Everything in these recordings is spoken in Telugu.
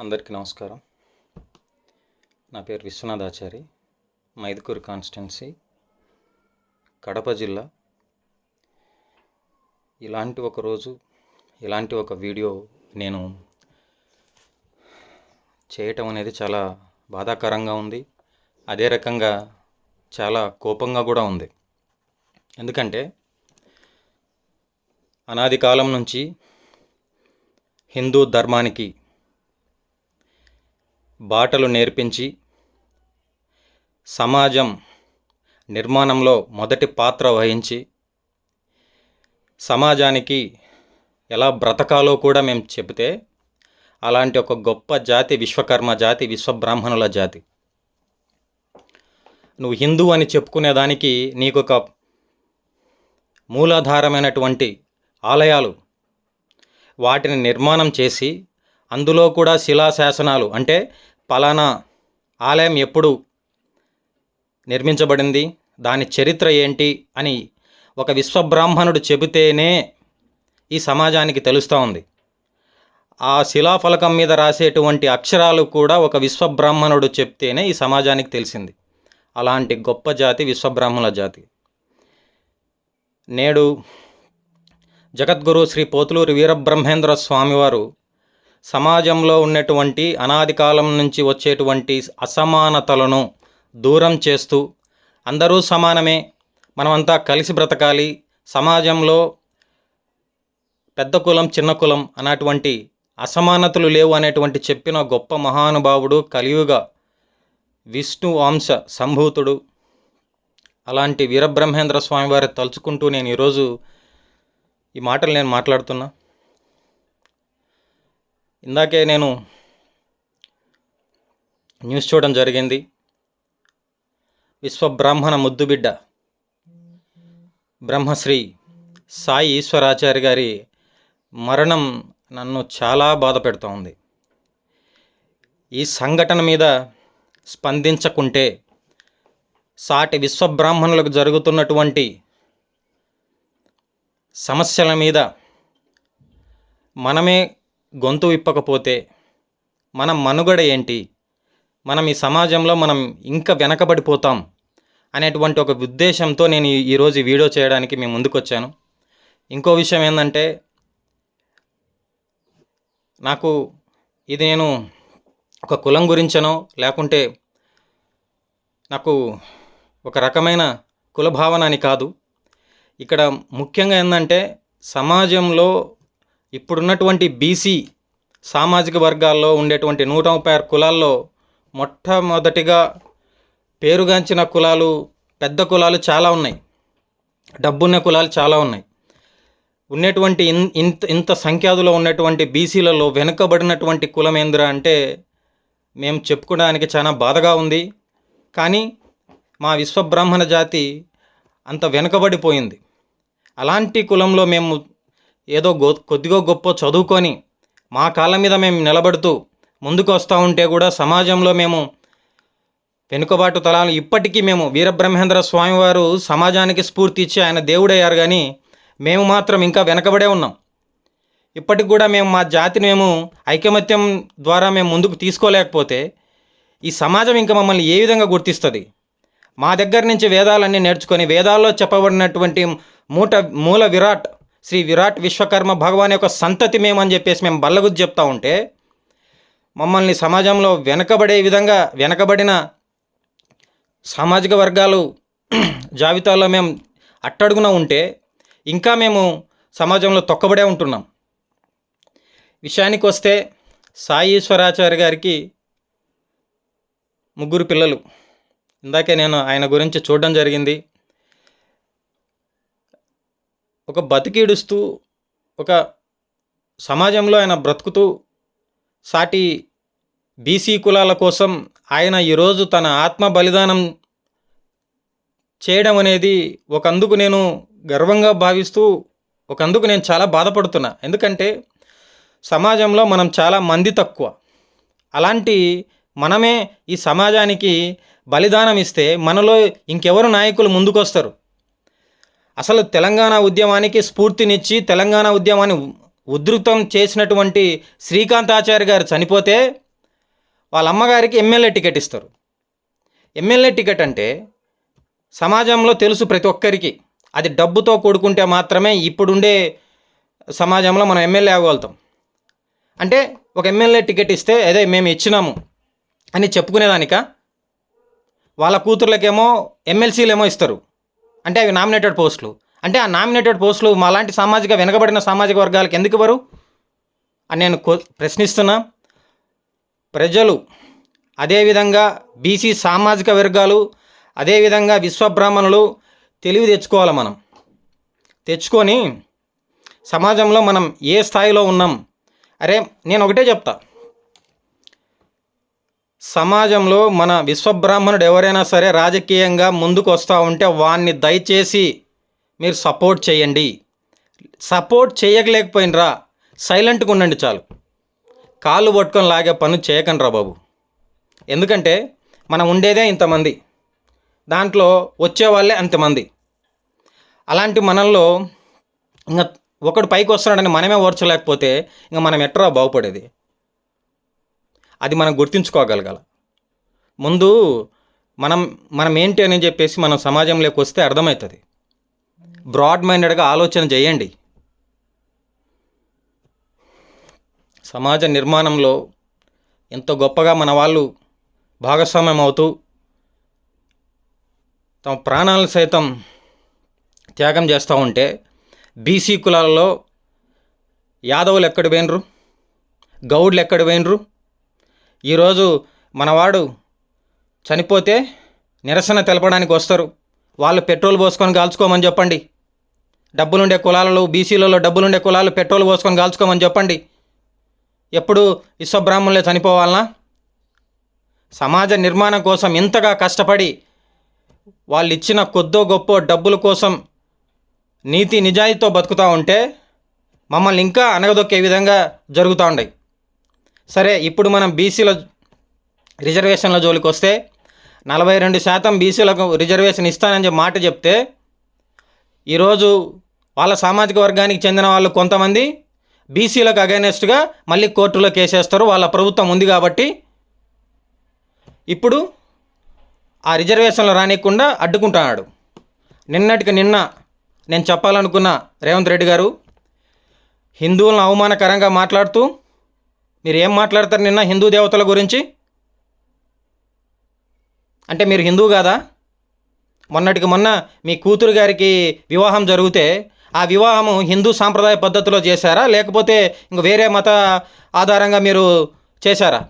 అందరికీ నమస్కారం. నా పేరు విశ్వనాథాచారి, మైదుకూరు కాన్స్టిట్యున్సీ, కడప జిల్లా. ఇలాంటి ఒక వీడియో నేను చేయటం అనేది చాలా బాధాకరంగా ఉంది. అదే రకంగా చాలా కోపంగా కూడా ఉంది. ఎందుకంటే అనాది కాలం నుంచి హిందూ ధర్మానికి బాటలు నేర్పించి సమాజం నిర్మాణంలో మొదటి పాత్ర వహించి సమాజానికి ఎలా బ్రతకాలో కూడా మేము చెబితే అలాంటి ఒక గొప్ప జాతి విశ్వకర్మ జాతి, విశ్వబ్రాహ్మణుల జాతి. నువ్వు హిందూ అని చెప్పుకునేదానికి నీకు ఒక మూలాధారమైనటువంటి ఆలయాలు, వాటిని నిర్మాణం చేసి అందులో కూడా శిలాశాసనాలు, అంటే పలానా ఆలయం ఎప్పుడు నిర్మించబడింది, దాని చరిత్ర ఏంటి అని ఒక విశ్వబ్రాహ్మణుడు చెబితేనే ఈ సమాజానికి తెలుస్తూ ఉంది. ఆ శిలాఫలకం మీద రాసేటువంటి అక్షరాలు కూడా ఒక విశ్వబ్రాహ్మణుడు చెప్తేనే ఈ సమాజానికి తెలిసింది. అలాంటి గొప్ప జాతి విశ్వబ్రాహ్మణుల జాతి. నేడు జగద్గురు శ్రీ పోతులూరి వీరబ్రహ్మేంద్ర స్వామివారు సమాజంలో ఉన్నటువంటి అనాది కాలం నుంచి వచ్చేటువంటి అసమానతలను దూరం చేస్తూ అందరూ సమానమే, మనమంతా కలిసి బ్రతకాలి, సమాజంలో పెద్ద కులం చిన్న కులం అనేటువంటి అసమానతలు లేవు అనేటువంటి చెప్పిన గొప్ప మహానుభావుడు, కలియుగ విష్ణు వంశ సంభూతుడు. అలాంటి వీరబ్రహ్మేంద్ర స్వామివారి తలుచుకుంటూ నేను ఈరోజు ఈ మాటలు నేను మాట్లాడుతున్నా. ఇందాకే నేను న్యూస్ చూడడం జరిగింది. విశ్వబ్రాహ్మణ ముద్దుబిడ్డ బ్రహ్మశ్రీ సాయి ఈశ్వరాచార్య గారి మరణం నన్ను చాలా బాధ పెడుతూ ఉంది. ఈ సంఘటన మీద స్పందించకుంటే సాటి విశ్వబ్రాహ్మణులకు జరుగుతున్నటువంటి సమస్యల మీద మనమే గొంతు విప్పకపోతే మన మనుగడ ఏంటి, మనం ఈ సమాజంలో మనం ఇంకా వెనకబడిపోతాం అనేటువంటి ఒక ఉద్దేశంతో నేను ఈరోజు ఈ వీడియో చేయడానికి మేము ముందుకు వచ్చాను. ఇంకో విషయం ఏంటంటే, నాకు ఇది నేను ఒక కులం గురించనో లేకుంటే నాకు ఒక రకమైన కులభావన అని కాదు. ఇక్కడ ముఖ్యంగా ఏంటంటే, సమాజంలో ఇప్పుడున్నటువంటి బీసీ సామాజిక వర్గాల్లో ఉండేటువంటి 136 కులాల్లో మొట్టమొదటిగా పేరుగాంచిన కులాలు, పెద్ద కులాలు చాలా ఉన్నాయి, డబ్బున్న కులాలు చాలా ఉన్నాయి. ఉన్నటువంటి ఇంత సంఖ్యాదులో ఉన్నటువంటి బీసీలలో వెనుకబడినటువంటి కులం ఏంద్రా అంటే మేము చెప్పుకోవడానికి చాలా బాధగా ఉంది. కానీ మా విశ్వబ్రాహ్మణ జాతి అంత వెనుకబడిపోయింది. అలాంటి కులంలో మేము ఏదో కొద్దిగా గొప్ప చదువుకొని మా కాళ్ళ మీద మేము నిలబడుతూ ముందుకు వస్తూ ఉంటే కూడా సమాజంలో మేము వెనుకబాటు తలాలు ఇప్పటికీ మేము వీరబ్రహ్మేంద్ర స్వామివారు సమాజానికి స్ఫూర్తి ఇచ్చి ఆయన దేవుడయ్యారు, కానీ మేము మాత్రం ఇంకా వెనకబడే ఉన్నాం. ఇప్పటికి కూడా మేము మా జాతిని మేము ఐకమత్యం ద్వారా మేము ముందుకు తీసుకోలేకపోతే ఈ సమాజం ఇంకా మమ్మల్ని ఏ విధంగా గుర్తిస్తుంది? మా దగ్గర నుంచి వేదాలన్నీ నేర్చుకొని వేదాల్లో చెప్పబడినటువంటి మూల విరాట్ శ్రీ విరాట్ విశ్వకర్మ భగవాన్ యొక్క సంతతి మేమని చెప్పేసి మేము బల్లగుద్ది చెప్తా ఉంటే మమ్మల్ని సమాజంలో వెనకబడిన సామాజిక వర్గాలు జాబితాలో మేము అట్టడుగున ఉంటే ఇంకా మేము సమాజంలో తొక్కబడే ఉంటున్నాం. విషయానికి వస్తే సాయి ఈశ్వరాచార్య గారికి 3 పిల్లలు. ఇందాకే నేను ఆయన గురించి చూడడం జరిగింది. ఒక బతికిడుస్తూ ఒక సమాజంలో ఆయన బ్రతుకుతూ సాటి బీసీ కులాల కోసం ఆయన ఈరోజు తన ఆత్మ బలిదానం చేయడం అనేది ఒకందుకు నేను గర్వంగా భావిస్తూ ఒకందుకు నేను చాలా బాధపడుతున్నా. ఎందుకంటే సమాజంలో మనం చాలా మంది తక్కువ. అలాంటి మనమే ఈ సమాజానికి బలిదానం ఇస్తే మనలో ఇంకెవరు నాయకులు ముందుకొస్తారు? అసలు తెలంగాణ ఉద్యమానికి స్ఫూర్తినిచ్చి తెలంగాణ ఉద్యమాన్ని ఉధృతం చేసినటువంటి శ్రీకాంతాచార్య గారు చనిపోతే వాళ్ళ అమ్మగారికి ఎమ్మెల్యే టికెట్ ఇస్తారు. ఎమ్మెల్యే టికెట్ అంటే సమాజంలో తెలుసు ప్రతి ఒక్కరికి, అది డబ్బుతో కూడుకుంటే మాత్రమే ఇప్పుడుండే సమాజంలో మనం ఎమ్మెల్యే అవ్వగలుగుతాం. అంటే ఒక ఎమ్మెల్యే టికెట్ ఇస్తే అదే మేము ఇచ్చినాము అని చెప్పుకునేదానిక. వాళ్ళ కూతుర్లకేమో ఎమ్మెల్సీలు ఇస్తారు, అంటే అవి నామినేటెడ్ పోస్టులు. అంటే ఆ నామినేటెడ్ పోస్టులు మాలాంటి వెనుకబడిన సామాజిక వర్గాలకు ఎందుకు ఇవ్వరు అని నేను ప్రశ్నిస్తున్నా. ప్రజలు, అదేవిధంగా బీసీ సామాజిక వర్గాలు, అదేవిధంగా విశ్వబ్రాహ్మణులు తెలివి తెచ్చుకోవాలి. మనం తెచ్చుకొని సమాజంలో మనం ఏ స్థాయిలో ఉన్నాం. అరే నేను ఒకటే చెప్తా, సమాజంలో మన విశ్వబ్రాహ్మణుడు ఎవరైనా సరే రాజకీయంగా ముందుకు వస్తూ ఉంటే వాడిని దయచేసి మీరు సపోర్ట్ చేయండి. సపోర్ట్ చేయలేకపోయినరా సైలెంట్గా ఉండండి చాలు. కాళ్ళు పట్టుకొని లాగే పనులు చేయకండి రా బాబు. ఎందుకంటే మనం ఉండేదే ఇంతమంది, దాంట్లో వచ్చేవాళ్ళే అంతమంది. అలాంటి మనల్లో ఇంకా ఒకడు పైకి వస్తున్నాడని మనమే ఓర్చలేకపోతే ఇంకా మనం ఎట్రా బాగుపడేది? అది మనం గుర్తుంచుకోగలగాల. ముందు మనం ఏంటి అని చెప్పేసి మనం సమాజంలోకి వస్తే అర్థమవుతుంది. బ్రాడ్ మైండెడ్గా ఆలోచన చేయండి. సమాజ నిర్మాణంలో ఎంతో గొప్పగా మన వాళ్ళు భాగస్వామ్యం అవుతూ తమ ప్రాణాలను సైతం త్యాగం చేస్తూ ఉంటే బీసీ కులాలలో యాదవులు ఎక్కడ పోయినరు, గౌడ్లు ఎక్కడ పోయినరు? ఈరోజు మనవాడు చనిపోతే నిరసన తెలపడానికి వస్తారు. వాళ్ళు పెట్రోల్ పోసుకొని కాల్చుకోమని చెప్పండి. డబ్బులుండే కులాలలో, బీసీలలో డబ్బులుండే కులాలు పెట్రోల్ పోసుకొని కాల్చుకోమని చెప్పండి. ఎప్పుడు విశ్వబ్రాహ్మణులే చనిపోవాలనా? సమాజ నిర్మాణం కోసం ఇంతగా కష్టపడి వాళ్ళు ఇచ్చిన కొద్దో గొప్ప డబ్బుల కోసం నీతి నిజాయితీతో బతుకుతూ ఉంటే మమ్మల్ని ఇంకా అనగదొక్కే విధంగా జరుగుతూ ఉన్నాయి. సరే, ఇప్పుడు మనం బీసీల రిజర్వేషన్ల జోలికి వస్తే 42% బీసీలకు రిజర్వేషన్ ఇస్తానని మాట చెప్తే ఈరోజు వాళ్ళ సామాజిక వర్గానికి చెందిన వాళ్ళు కొంతమంది బీసీలకు అగైనెస్ట్గా మళ్ళీ కోర్టులో కేసేస్తారు. వాళ్ళ ప్రభుత్వం ఉంది కాబట్టి ఇప్పుడు ఆ రిజర్వేషన్లు రానియకుండా అడ్డుకుంటున్నాడు. నిన్నటికి నిన్న నేను చెప్పాలనుకున్న రేవంత్ రెడ్డి గారు హిందువులను అవమానకరంగా మాట్లాడుతూ, మీరు ఏం మాట్లాడతారు నిన్న హిందూ దేవతల గురించి? అంటే మీరు హిందూ కాదా? మొన్నటికి మొన్న మీ కూతురు గారికి వివాహం జరిగితే ఆ వివాహము హిందూ సాంప్రదాయ పద్ధతిలో చేశారా, లేకపోతే ఇంక వేరే మత ఆధారంగా మీరు చేశారా?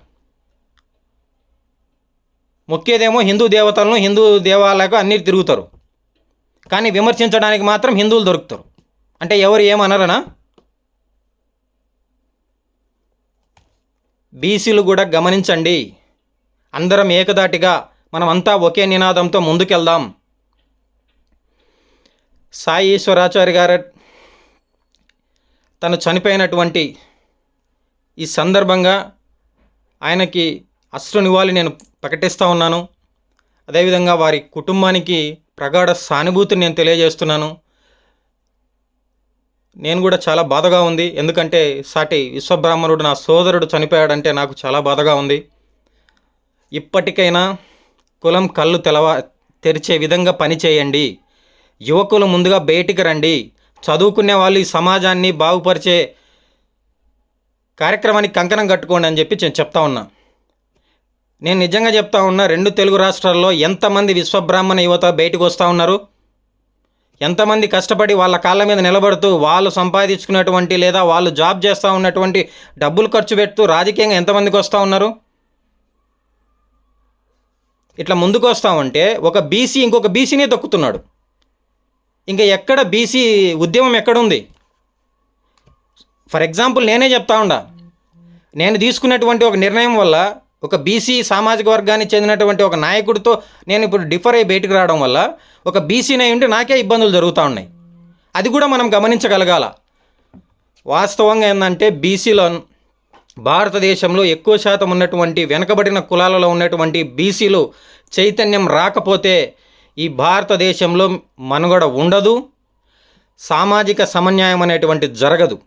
మొక్కేదేమో హిందూ దేవతలను, హిందూ దేవాలయాలకు అన్నీ తిరుగుతారు, కానీ విమర్శించడానికి మాత్రం హిందువులు దొరుకుతారు. అంటే ఎవరు ఏమనరనా? బీసీలు కూడా గమనించండి. అందరం ఏకదాటిగా మనమంతా ఒకే నినాదంతో ముందుకెళ్దాం. సాయి ఈశ్వరాచార్య గారు తను చనిపోయినటువంటి ఈ సందర్భంగా ఆయనకి అశ్రు నివాళి నేను ప్రకటిస్తూ ఉన్నాను. అదేవిధంగా వారి కుటుంబానికి ప్రగాఢ సానుభూతిని నేను తెలియజేస్తున్నాను. నేను కూడా చాలా బాధగా ఉంది, ఎందుకంటే సాటి విశ్వబ్రాహ్మణుడు నా సోదరుడు చనిపోయాడంటే నాకు చాలా బాధగా ఉంది. ఇప్పటికైనా కులం కళ్ళు తెరిచే విధంగా పనిచేయండి. యువకులు ముందుగా బయటికి రండి. చదువుకునే వాళ్ళు ఈ సమాజాన్ని బాగుపరిచే కార్యక్రమానికి కంకణం కట్టుకోండి అని చెప్పి నేను చెప్తా ఉన్నా. నేను నిజంగా చెప్తా ఉన్నా, 2 తెలుగు రాష్ట్రాల్లో ఎంతమంది విశ్వబ్రాహ్మణ యువత బయటకు వస్తూ ఉన్నారు? ఎంతమంది కష్టపడి వాళ్ళ కాళ్ళ మీద నిలబడుతూ వాళ్ళు సంపాదించుకున్నటువంటి లేదా వాళ్ళు జాబ్ చేస్తూ ఉన్నటువంటి డబ్బులు ఖర్చు పెడుతూ రాజకీయంగా ఎంతమందికి వస్తూ ఉన్నారు? ఇట్లా ముందుకు వస్తూ ఉంటే ఒక బీసీ ఇంకొక బీసీనే తొక్కుతున్నాడు. ఇంకా ఎక్కడ బీసీ ఉద్యమం ఎక్కడుంది? ఫర్ ఎగ్జాంపుల్ నేనే చెప్తా ఉండా, నేను తీసుకున్నటువంటి ఒక నిర్ణయం వల్ల ఒక బీసీ సామాజిక వర్గానికి చెందినటువంటి ఒక నాయకుడితో నేను ఇప్పుడు డిఫర్ అయ్యి బయటకు రావడం వల్ల ఒక బీసీనే ఉండి నాకే ఇబ్బందులు జరుగుతూ ఉన్నాయి. అది కూడా మనం గమనించగలగాల. వాస్తవంగా ఏంటంటే బీసీలో భారతదేశంలో ఎక్కువ శాతం ఉన్నటువంటి వెనుకబడిన కులాలలో ఉన్నటువంటి బీసీలు చైతన్యం రాకపోతే ఈ భారతదేశంలో మనుగడ ఉండదు, సామాజిక సమన్యాయం అనేటువంటి జరగదు.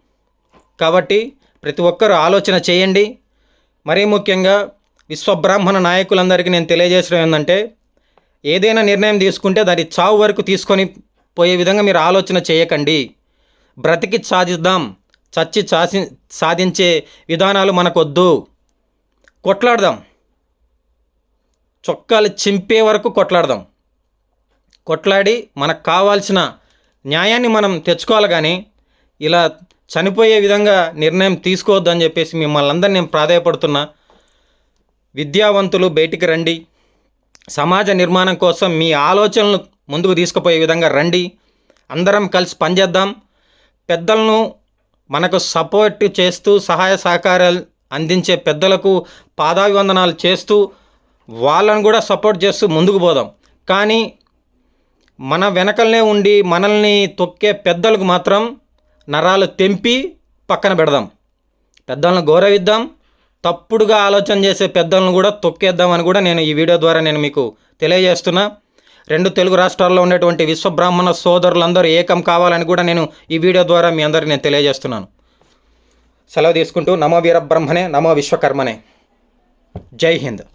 కాబట్టి ప్రతి ఒక్కరూ ఆలోచన చేయండి. మరీ ముఖ్యంగా విశ్వబ్రాహ్మణ నాయకులందరికీ నేను తెలియజేసడం ఏంటంటే, ఏదైనా నిర్ణయం తీసుకుంటే దాని చావు వరకు తీసుకొని పోయే విధంగా మీరు ఆలోచన చేయకండి. బ్రతికి సాధిద్దాం, చచ్చి సాధించే విధానాలు మనకొద్దు. కొట్లాడదాం, చొక్కాలు చింపే వరకు కొట్లాడదాం. కొట్లాడి మనకు కావాల్సిన న్యాయాన్ని మనం తెచ్చుకోవాలి. కానీ ఇలా చనిపోయే విధంగా నిర్ణయం తీసుకోవద్దని చెప్పేసి మిమ్మల్ని అందరినీ నేను ప్రాధేయపడుతున్నా. విద్యావంతులు బయటికి రండి, సమాజ నిర్మాణం కోసం మీ ఆలోచనలు ముందుకు తీసుకుపోయే విధంగా రండి. అందరం కలిసి పనిచేద్దాం. పెద్దలను మనకు సపోర్ట్ చేస్తూ సహాయ సహకారాలు అందించే పెద్దలకు పాదాభివందనాలు చేస్తూ వాళ్ళను కూడా సపోర్ట్ చేస్తూ ముందుకు పోదాం. కానీ మన వెనకలనే ఉండి మనల్ని తొక్కే పెద్దలకు మాత్రం నరాలు తెంపి పక్కన పెడదాం. పెద్దలను గౌరవిద్దాం. తప్పుడుగా ఆలోచన చేసే పెద్దలను కూడా తొక్కేద్దామని కూడా నేను ఈ వీడియో ద్వారా నేను మీకు తెలియజేస్తున్నా. 2 తెలుగు రాష్ట్రాల్లో ఉన్నటువంటి విశ్వబ్రాహ్మణ సోదరులందరూ ఏకం కావాలని కూడా నేను ఈ వీడియో ద్వారా మీ అందరికీ నేను తెలియజేస్తున్నాను. సెలవు తీసుకుంటూ నమో వీరబ్రహ్మణే, నమో విశ్వకర్మనే. జై హింద్.